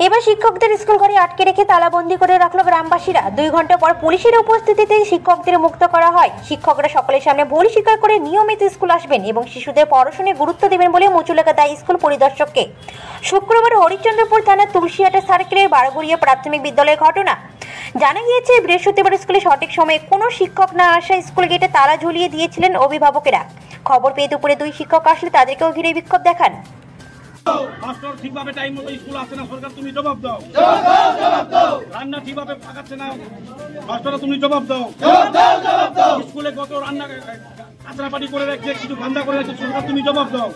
এবার শিক্ষকদের স্কুল ঘরে আটকে রেখে তালাবন্দি করে রাখলো গ্রামবাসীরা। 2 ঘন্টা পর পুলিশের উপস্থিতিতে শিক্ষকদের মুক্ত করা হয়। শিক্ষকরা সকলের সামনে ভুল স্বীকার করে নিয়মিত স্কুল আসবেন এবং শিশুদের পড়াশোনায় গুরুত্ব দেবেন বলে মুচলেখা দেয় স্কুল পরিদর্শককে। শুক্রবার হরিশ্চন্দ্রপুর থানার তুলসীহাটা সার্কেলের বারোঘরিয়া প্রাথমিক বিদ্যালয়ের ঘটনা। জানা গিয়েছে, বৃহস্পতিবার স্কুলে সঠিক সময়ে কোনো শিক্ষক না আসা স্কুল গেটে তালা ঝুলিয়ে দিয়েছিলেন অভিভাবকেরা। খবর পেয়ে দুপুরে 2 শিক্ষক আসলে তাদেরকেও ঘিরে বিক্ষোভ দেখান। মাস্টার ঠিকভাবে টাইম মতো স্কুল আসে না, সরকার তুমি জবাব দাও। রান্না ঠিকভাবে পাকাচ্ছে না, মাস্টার তুমি জবাব দাও। স্কুলে কত রান্না কাঁচরাপাটি করে রাখছে, কিছু ধান্দা করে রাখছে, সরকার তুমি জবাব দাও।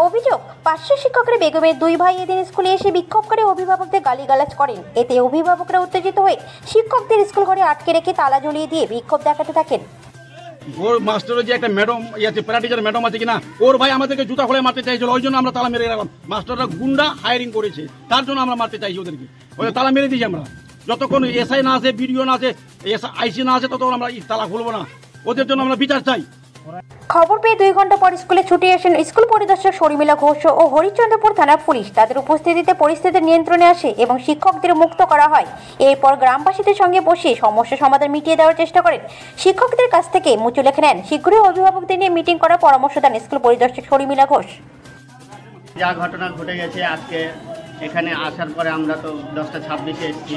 অভিযোগ, 500 শিক্ষকের বেগমের 2 ভাই এদিন স্কুলে এসে বিক্ষোভ করে অভিভাবকদের গালিগালাজ করেন। এতে অভিভাবকরা উত্তেজিত হয়ে শিক্ষকদের স্কুল ঘরে আটকে রেখে তালা ঝুলিয়ে দিয়ে বিক্ষোভ দেখাতে থাকেন। ওর মাস্টারের যে একটা ম্যাডাম আছে, প্যারাটিচার ম্যাডাম আছে কিনা, ওর ভাই আমাদেরকে জুতা খোলে মারতে চাইছিল, ওই জন্য আমরা তালা মেরে রাখলাম। মাস্টাররা গুন্ডা হায়ারিং করেছে, তার জন্য আমরা মারতে চাইছি ওদেরকে, ওই তালা মেরে দিয়েছি আমরা। যতক্ষণ এসআই না আসে, বিডিও না আসে, আইসি না আসে, ততক্ষণ আমরা তালা খুলবো না। ওদের জন্য আমরা বিচার চাই। খবর পেয়ে 2 ঘন্টা পর স্কুলে ছুটে আসেন স্কুল পরিদর্শক শর্মিলা ঘোষ ও হরিশ্চন্দ্রপুর থানার পুলিশ। তাদের উপস্থিতিতে পরিস্থিতি নিয়ন্ত্রণে আসে এবং শিক্ষকদের মুক্ত করা হয়। এরপর গ্রামবাসীদের সঙ্গে বসে সমস্যা সমাধান মিটিয়ে দেওয়ার চেষ্টা করেন। শিক্ষকদের কাছ থেকে মুচলেখা নেন। শীঘ্রই অভিভাবকদের নিয়ে মিটিং করার পরামর্শ দেন স্কুল পরিদর্শক শর্মিলা ঘোষ। যা ঘটনা ঘটে গেছে, আজকে এখানে আসার পরে আমরা তো 10:26 এসেছি,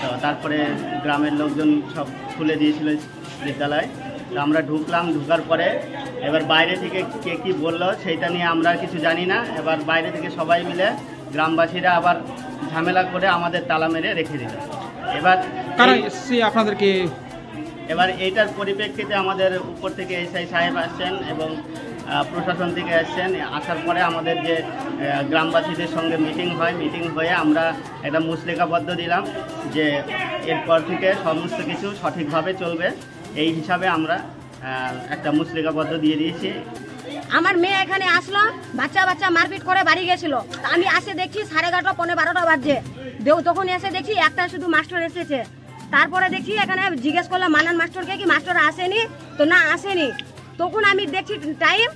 তো তারপরে গ্রামের লোকজন সব খুলে দিয়েছিল বিদ্যালয়। তো আমরা ঢুকার পরে এবার বাইরে থেকে কে কী বললো সেইটা নিয়ে আমরা কিছু জানি না। এবার বাইরে থেকে সবাই মিলে গ্রামবাসীরা আবার ঝামেলা করে আমাদের তালা মেরে রেখে দিল। আপনাদেরকে এবার এইটার পরিপ্রেক্ষিতে আমাদের উপর থেকে এসআই সাহেব আসছেন এবং প্রশাসন থেকে আসছেন। আসার পরে আমাদের যে গ্রামবাসীদের সঙ্গে মিটিং হয়, মিটিং হয়ে আমরা একটা মুচলেখাবদ্ধ দিলাম যে এরপর থেকে সমস্ত কিছু সঠিকভাবে চলবে, এই হিসাবে আমরা একটা মুচলেখাবদ্ধ দিয়ে দিয়েছি। আমার মেয়ে এখানে আসলো, বাচ্চা মারপিট করে বাড়ি গেছিল। আমি আসে দেখছি 11:30 পৌনে 12টা বাজছে। তখন এসে দেখছি একটা শুধু মাস্টার এসেছে। তারপরে দেখছি এখানে জিজ্ঞেস করলাম মানান মাস্টারকে, কি মাস্টার আসেনি? তো না আসেনি। তখন আমি দেখছি টাইম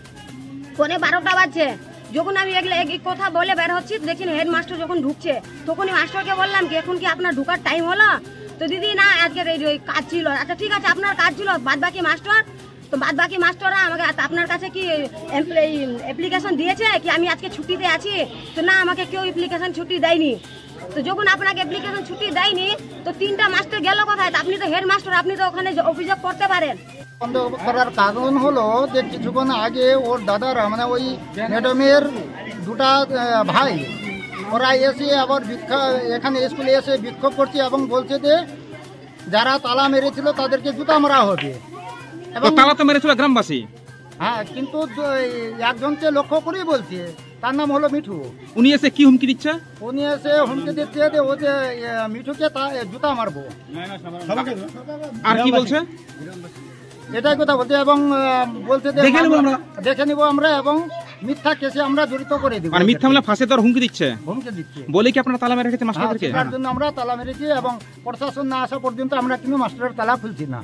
পৌনে 12টা বাজছে। যখন আমি এক কথা বলে বের হচ্ছি, দেখি হেডমাস্টার যখন ঢুকছে, তখনই মাস্টারকে বললাম কি এখন কি আপনার ঢুকার টাইম হলো? তো দিদি না, আজকে কাজ ছিল। আচ্ছা ঠিক আছে, আপনার কাজ ছিল, বাদ বাকি মাস্টাররা আমাকে আপনার কাছে কি অ্যাপ্লিকেশন দিয়েছে কি আমি আজকে ছুটিতে আছি? তো না, আমাকে কেউ অ্যাপ্লিকেশন ছুটি দেয়নি। তো যখন আপনাকে অ্যাপ্লিকেশন ছুটি দেয়নি, তো 3টা মাস্টার গেল কোথায়? আপনি তো হেডমাস্টার, আপনি তো ওখানে অভিযোগ করতে পারেন। বন্ধ করার কারণ হলো যে কিছুক্ষণ আগে ওর দাদারা, মানে ওই ম্যাডামের 2টা ভাই, ওরা এসে আবার এখানে স্কুলে এসে বিক্ষোভ করছে এবং বলছে যে যারা তালা মেরেছিল তাদেরকে জুতা মারা হবে। এবং তালা তো মেরেছিল গ্রামবাসী। হ্যাঁ, কিন্তু একজনকে লক্ষ্য করেই বলছে, তার নাম হলো মিঠু। উনি এসে কি হুমকি দিচ্ছে? উনি এসে হুমকি দিচ্ছে যে ও যে মিঠুকে জুতা মারবো। আর কি বলছে? এটাই কথা বলছে এবং বলছে যে দেখে নিব আমরা এবং মিথ্যা কেসে আমরা জড়িত করে দিব। মানে মিথ্যা মামলা ফাঁসে দেওয়ার হুমকি দিচ্ছে। বলে কি আপনারা তালা মেরে রেখেছে মাস্টারদেরকে? তার জন্য আমরা তালা মেরেছি এবং প্রশাসন না আসা পর্যন্ত আমরা কিন্তু মাস্টারের তালা খুলছি না।